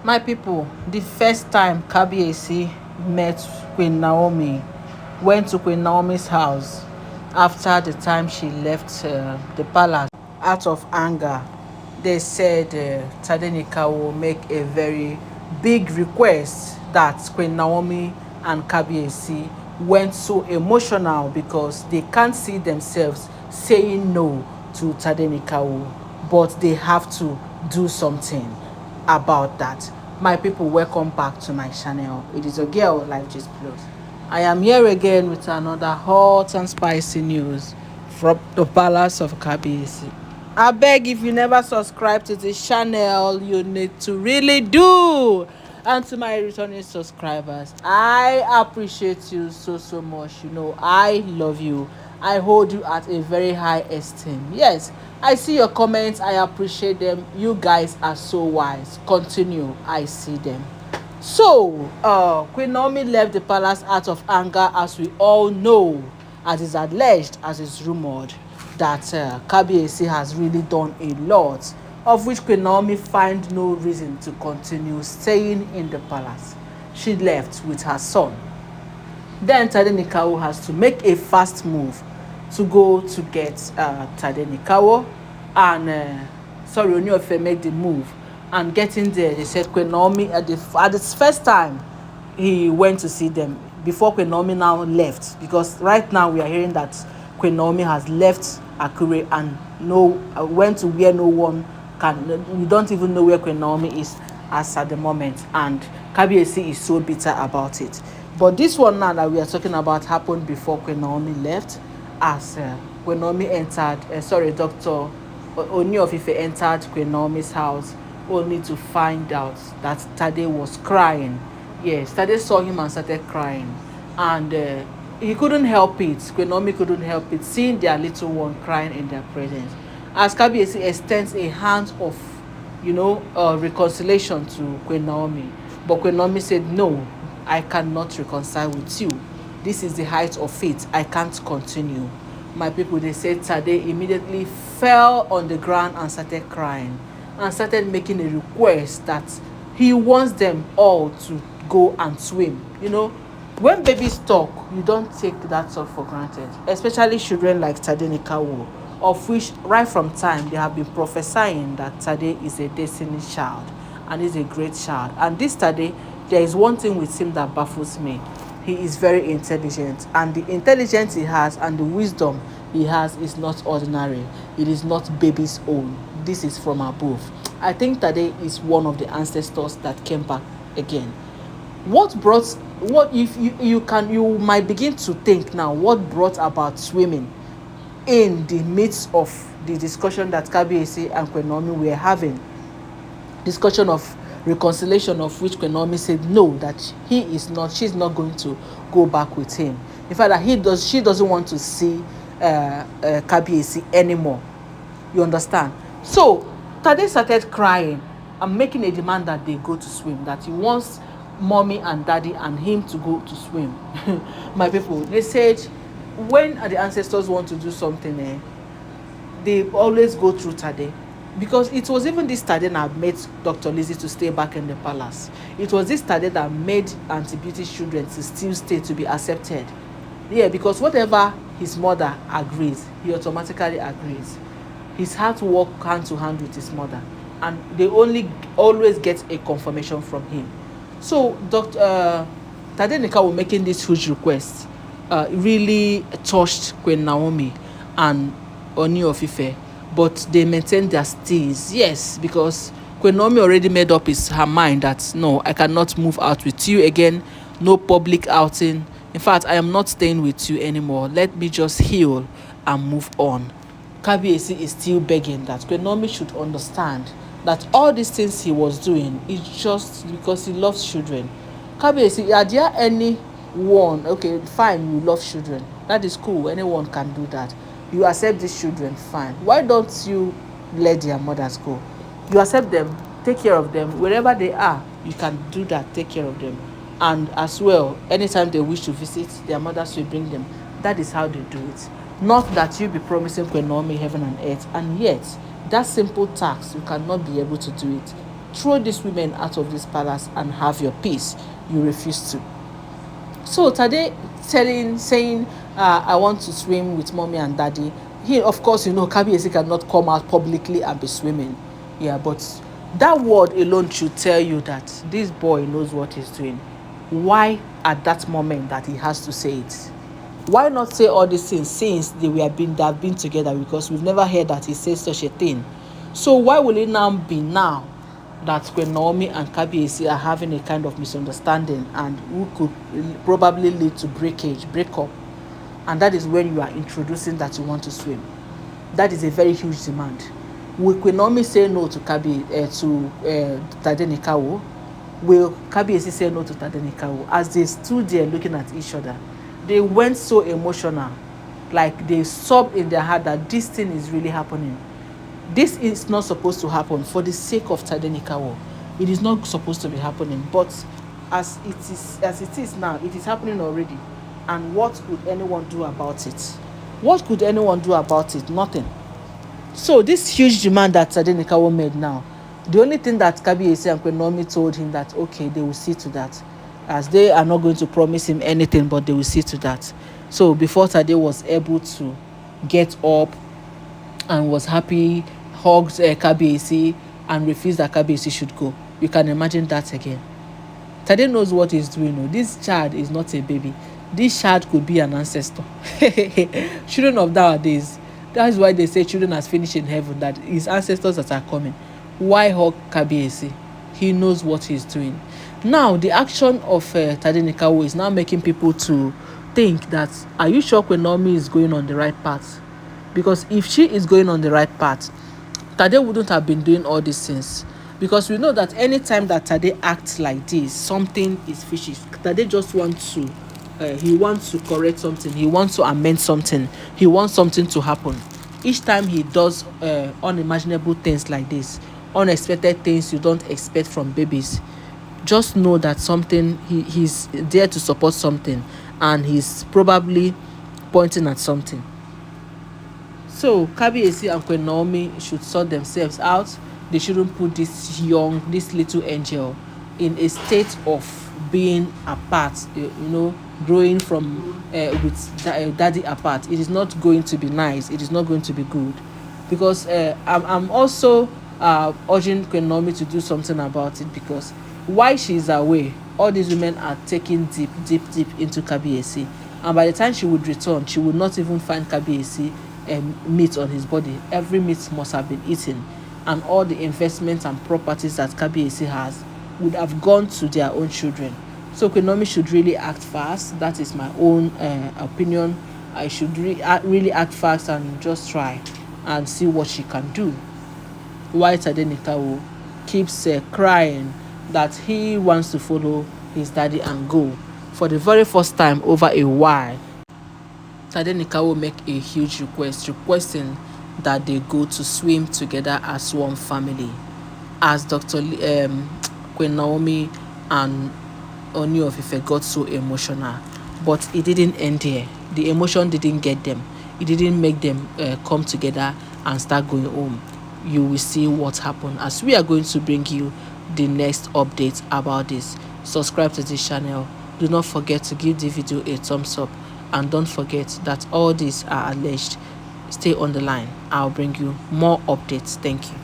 My people, the first time kabiyesi met Queen Naomi, went to Queen Naomi's house after the time she left the palace out of anger. They said Tadenekawo make a very big request that Queen Naomi and kabiyesi went so emotional because they can't see themselves saying no to Tadenekawo, but they have to do something about that. My people, welcome back to my channel. It is your girl Life Just Plus. I am here again with another hot and spicy news from the palace of kabiyesi. I beg, if you never subscribe to this channel, you need to really do. And to my returning subscribers, I appreciate you so much. You know, I love you. I hold you at a very high esteem. Yes, I see your comments. I appreciate them. You guys are so wise. Continue. I see them. So, Queen Naomi left the palace out of anger, as we all know, as is alleged, as is rumored, that kabiyesi has really done a lot, of which Queen Naomi find no reason to continue staying in the palace. She left with her son. Then Tadenekawo has to make a fast move to go to get Tadenekawo, and Ooni of Ife make the move. And getting there, they said Queen Naomi at the first time he went to see them, before Queen Naomi now left, because right now we are hearing that Queen Naomi has left Akure and went to where no one can. We don't even know where Queen Naomi is as at the moment, and kabiyesi is so bitter about it. But this one now that we are talking about happened before Queen Naomi left, as Queen Naomi entered, Dr. Ooni of Ife entered Queen Naomi's house, only to find out that Tade was crying. Yes, Tade saw him and started crying. And he couldn't help it. Queen Naomi couldn't help it, seeing their little one crying in their presence. As kabiyesi extends a hand of, reconciliation to Queen Naomi. But Queen Naomi said, no, I cannot reconcile with you. This is the height of it. I can't continue. My people, they said Tade immediately fell on the ground and started crying, and started making a request that he wants them all to go and swim. When babies talk, you don't take that talk for granted, especially children like Tadenekawo, of which right from time they have been prophesying that Tade is a destiny child and is a great child. And this Tade, there is one thing with him that baffles me. He is very intelligent, and the intelligence he has and the wisdom he has is not ordinary. It is not baby's own. This is from above. I think Tade is one of the ancestors that came back again. What if you might begin to think now, what brought about swimming in the midst of the discussion that kabiyesi and Queen Naomi were having? Discussion of reconciliation, of which Queen Naomi said no, that she's not going to go back with him. In fact, that she doesn't want to see kabiyesi anymore. You understand? So Tade started crying and making a demand that they go to swim, that he wants mommy and daddy and him to go to swim. My people, they said when the ancestors want to do something, they always go through Tade. Because it was even this Tade that made Dr. Lizzie to stay back in the palace. It was this Tade that made Auntie Beauty's children to still stay, to be accepted. Yeah, because whatever his mother agrees, he automatically agrees. His heart work hand to hand with his mother, and they always get a confirmation from him. So Dr. Tadenekawo making this huge request really touched Queen Naomi and Ooni of Ife, but they maintained their steeze. Yes, because Queen Naomi already made up her mind that no, I cannot move out with you again. No public outing. In fact, I am not staying with you anymore. Let me just heal and move on. kabiyesi is still begging that Queen Naomi should understand that all these things he was doing is just because he loves children. Kabiyesi, are there anyone, okay, fine, you love children, that is cool, anyone can do that. You accept these children, fine. Why don't you let their mothers go? You accept them, take care of them wherever they are. You can do that, take care of them. And as well, anytime they wish to visit, their mothers will bring them. That is how they do it. Not that you be promising Queen Naomi heaven and earth, and yet that simple task you cannot be able to do it. throw these women out of this palace and have your peace. You refuse to. So Tade saying, I want to swim with mommy and daddy. He, of course, Kabiyesi cannot come out publicly and be swimming. Yeah, but that word alone should tell you that this boy knows what he's doing. Why at that moment that he has to say it? Why not say all these things since they have been together? Because we've never heard that he says such a thing. So why will it now be now that when Naomi and Kabiyesi are having a kind of misunderstanding and who could probably lead to breakup, and that is when you are introducing that you want to swim? That is a very huge demand. Will Queen Naomi say no to Tadenekawo? Will Kabiyesi say no to Tadenekawo? As they stood there looking at each other, they went so emotional, like they sobbed in their heart that this thing is really happening. This is not supposed to happen for the sake of Tadenekawo. It is not supposed to be happening, but as it is now, it is happening already. And what could anyone do about it? What could anyone do about it? Nothing. So this huge demand that Tadenekawo made now, the only thing that Kabiyesi and Queen Naomi told him that okay, they will see to that, as they are not going to promise him anything, but they will see to that. So before Tade was able to get up and was happy, hugged Kabiyesi and refused that Kabiyesi should go. You can imagine that again. Tade knows what he's doing. No, this child is not a baby. This child could be an ancestor. Children of nowadays, that's why they say children has finished in heaven, that his ancestors that are coming. Why hug Kabiyesi? He knows what he's doing. Now, the action of Tadenekawo is now making people to think that, are you sure Queen Naomi is going on the right path? Because if she is going on the right path, Tade wouldn't have been doing all these things. Because we know that anytime that Tade acts like this, something is fishy. Tade just wants to, he wants to correct something. He wants to amend something. He wants something to happen. Each time he does unimaginable things like this, unexpected things you don't expect from babies, just know that something, he's there to support something, and he's probably pointing at something. So Kabiyesi and Queen Naomi should sort themselves out. They shouldn't put this little angel in a state of being apart, growing from with daddy apart. It is not going to be nice. It is not going to be good. Because I'm also urging Queen Naomi to do something about it, because while she is away, all these women are taking deep into Kabiyesi, and by the time she would return, she would not even find Kabiyesi meat on his body. Every meat must have been eaten, and all the investments and properties that Kabiyesi has would have gone to their own children. So Queen Naomi should really act fast. That is my own opinion. I should really act fast and just try and see what she can do. While Tadenekawo keeps crying that he wants to follow his daddy and go. For the very first time over a while, Tadenekawo make a huge requesting that they go to swim together as one family. As Queen Naomi and Ooni of Ife got so emotional, but it didn't end here. The emotion didn't get them. It didn't make them come together and start going home. You will see what happened as we are going to bring you the next update about this. Subscribe to this channel. Do not forget to give the video a thumbs up, and don't forget that all these are alleged. Stay on the line. I'll bring you more updates. Thank you.